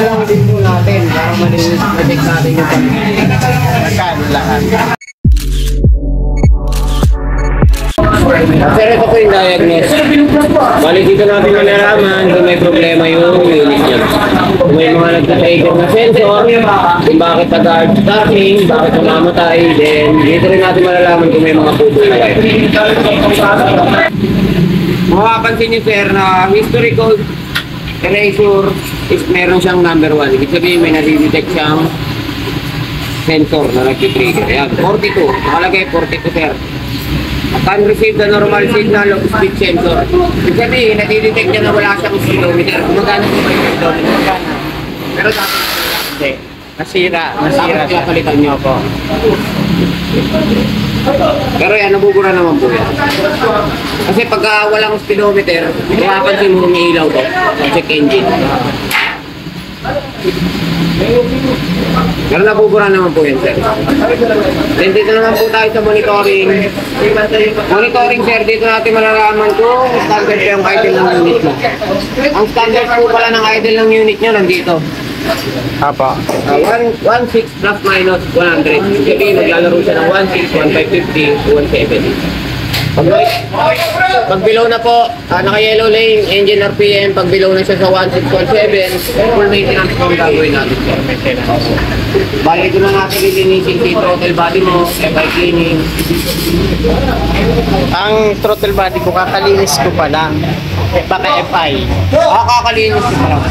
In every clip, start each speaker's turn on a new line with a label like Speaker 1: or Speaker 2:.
Speaker 1: Dalawang din po natin para malinis na-check natin yung
Speaker 2: Magkano lahat?
Speaker 1: Sir, ito po yung diagnose. Bali dito natin malalaman kung may problema yung unit niya. Kung may mga nagka-trigger na sensor, kung bakit nag-hard starting, bakit namamatay, then dito rin natin malalaman kung may mga putol na wire. Makapansin niyo sir na history code erasure is meron siyang number 1. Ibig sabihin may nadidetect siyang sensor na nag-trigger. Ayan, 42. Nakalagay 42 sir. Can receive the normal signal of speed sensor. Ibig sabihin, nadidetect niya na wala siyang speedometer. Gumagana po ba yung speedometer? Pero dapat hindi.
Speaker 2: Nasira
Speaker 1: Dapat pinapalitan niyo po. Pero yan, nabubura naman po yan. Kasi pagka walang speedometer, mapapansin mo umiilaw to. Check engine. Pero nabubura naman po yan, sir. Then dito naman po tayo sa monitoring. Monitoring, sir, dito natin malalaman kung standard yung idle ng unit mo. Ang standard po pala ng idle ng unit nyo nandito.
Speaker 2: Apa?
Speaker 1: 1.6 plus minus 100. Kasi naglalaro siya ng 1.6, 1.550, 1.7. Pag below na po, naka-yellow lane, engine RPM, pag below na siya sa 1.6, 1.7, full maintenance po ang gagawin natin. Bali ito na natin lilinisin dito, throttle body mo, FI cleaning.
Speaker 2: Ang throttle body ko, kakalinis ko pa lang. Baka FI.
Speaker 1: Kakalinis ko pa lang.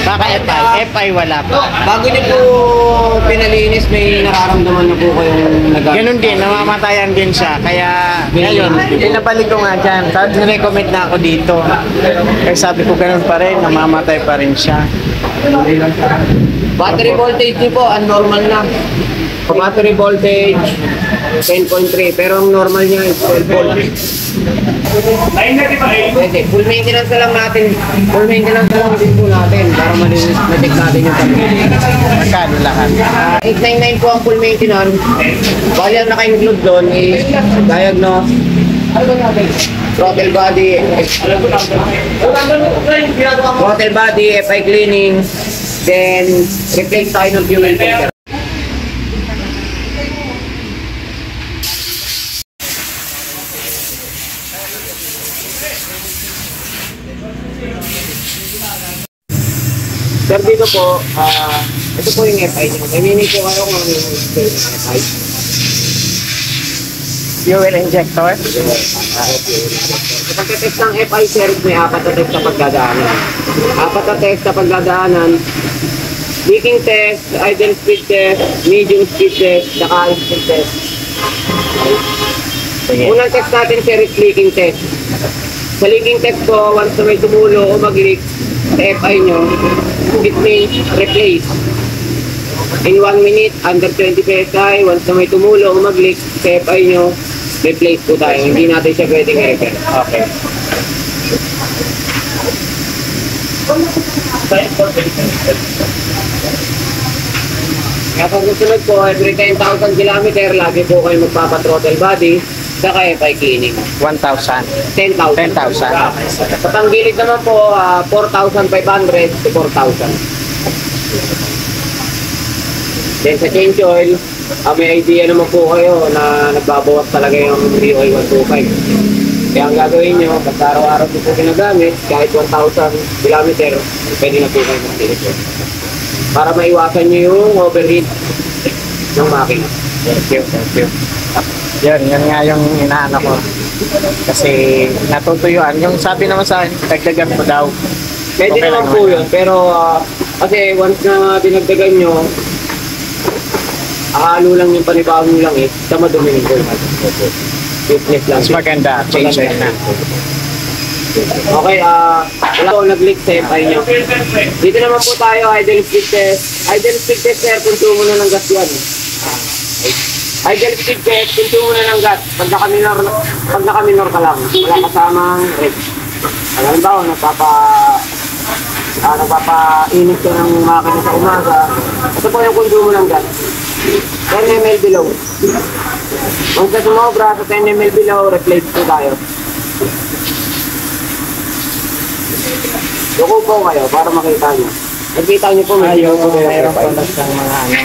Speaker 2: Baka FI wala pa.
Speaker 1: Bago niyo po pinalinis, may nararamdaman na po kayong nag-.
Speaker 2: Ganun din, namamatayan din siya. Kaya ngayon, pinabalik ko nga dyan. Recommend na ako dito. Kaya sabi ko ganun pa rin, namamatay pa rin siya.
Speaker 1: Battery voltage niyo po, normal na. Battery voltage 10.3, pero ang normal niya is 12 volts. Pwede, full maintenance na lang natin. Full maintenance na lang din po natin para malinis na-check natin yung
Speaker 2: Magkano lahat?
Speaker 1: 899 po ang full maintenance. Bali ang naka-include doon is diagnose, throttle body, FI cleaning, then replace tayo ng fuel filter. Sir, dito po, ito po yung FI niyo. Namimig po kayo kung ano yung FI.
Speaker 2: Fuel injector?
Speaker 1: Kapag test ng FI, sir, may 4 na test sa pagdadaanan. 4 na test sa pagdadaanan. Leaking test, idle speed test, medium speed test, saka speed test.
Speaker 2: Sige.
Speaker 1: Unang test natin, sir, is leaking test. Sa leaking test ko, once na may tumulo o mag-leak sa FI nyo, it means replace. In 1 minute, under 20 PSI, once na may tumulo o mag-leak sa FI nyo, replace po tayo. Hindi natin siya pwedeng i-repair.
Speaker 2: Okay.
Speaker 1: Kapag susunod po, every 10,000 km, lagi po kayo magpapa-throttle body, saka FI cleaning.
Speaker 2: 1,000.
Speaker 1: 10,000.
Speaker 2: 10,000.
Speaker 1: Sa panggilid naman po, 4,500 to 4,000. Then sa change oil, may idea naman po kayo na nagbabawas talaga yung DOI 125. Kaya ang gagawin nyo, basta araw-araw po ginagamit, kahit 1,000 km, pwede na po kayo mag-delete. Para maiwasan nyo yung overheat ng makina.
Speaker 2: Thank you, thank you. Yun nga yung inaano ko. Kasi natutuyuan. Yung sabi naman sa akin, dagdagan mo daw.
Speaker 1: Pwede
Speaker 2: Okay
Speaker 1: naman
Speaker 2: lang
Speaker 1: po
Speaker 2: naman.
Speaker 1: yun, pero kasi once na dinagdagan nyo, ahalo lang yung panibawang lang sa madumihin ko. Fitness lang.
Speaker 2: Mas maganda, change na.
Speaker 1: Okay, wala po nag-leak sa FI nyo. Dito naman po tayo, idle speed test. Idle speed test, sir, konsumo na ng gas yan. Idle speed test, konsumo na ng gas. Pag naka-minor ka lang, wala kasamang red. Alam ba, nagpapa-init ka ng makina sa umaga. Ito po yung konsumo ng gas. 10 ml below. Kung sa sumobra sa 10 ml below, replace po tayo. Luko po kayo para makita nyo. Nakita nyo po, may
Speaker 2: Ayaw,
Speaker 1: luko po
Speaker 2: mayroon
Speaker 1: kayo.
Speaker 2: po ng mga ano.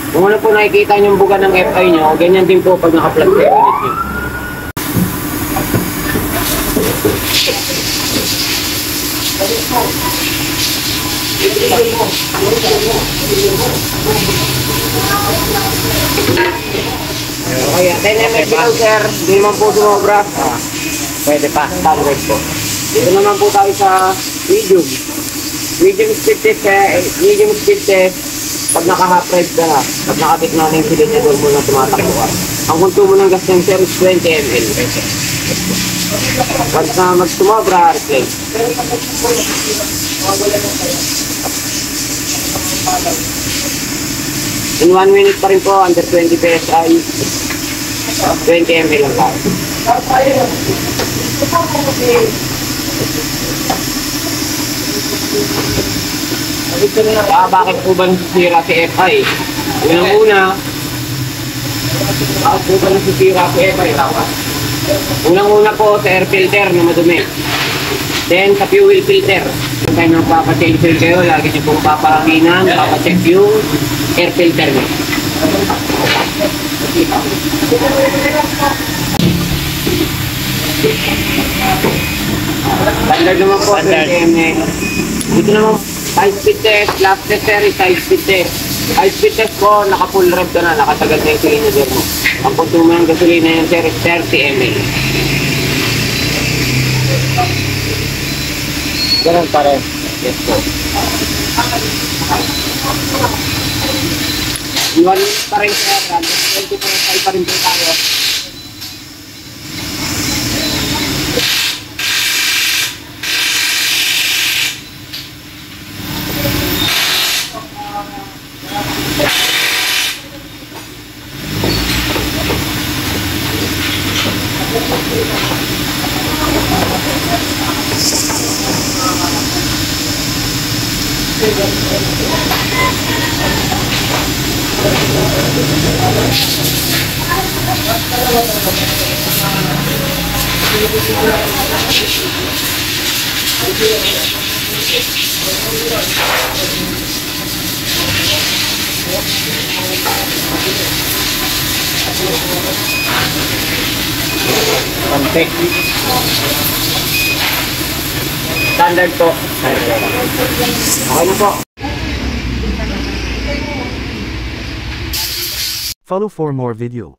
Speaker 1: Kung ano po nakikita nyo yung buga ng FI nyo, ganyan din po pag naka-plug sa unit nyo. Okay, 10 ml lang sir, hindi naman po sumobra.
Speaker 2: Pwede pa.
Speaker 1: Standard po. Dito naman po tayo sa medium. Medium speed test, medium speed test, pag naka-half ride ka na, pag nakatik na yung silinador mo na tumatakbo ka. Ang konsumo ng gas ng sir is 20 ml. Once na mag-sumobra, replace. In 1 minute pa rin po, under 20 PSI, 20 ml lang tayo. Bakit po ba nasisira si FI? Unang-una, bakit po ba nasisira si FI? Unang-una po sa air filter na madumi. Then sa fuel filter. Kung kayo magpapachange oil kayo, lagi nyo pong papahanginan, papacheck yung air filter nyo. Standard naman po,
Speaker 2: Standard.
Speaker 1: 20 ml. Dito naman, high speed test, last test series, high speed test. High speed test po, naka-full rev ka na, nakatagal na yung cylinder mo. Ang konsumo ng gasolina yung series, 30 ml.
Speaker 2: Ganun pa rin.
Speaker 1: Yes po. Iwan pa rin sir, 20.5 pa rin po tayo.
Speaker 2: Konti.
Speaker 1: Standard po. Okay na po.
Speaker 3: Follow for more video.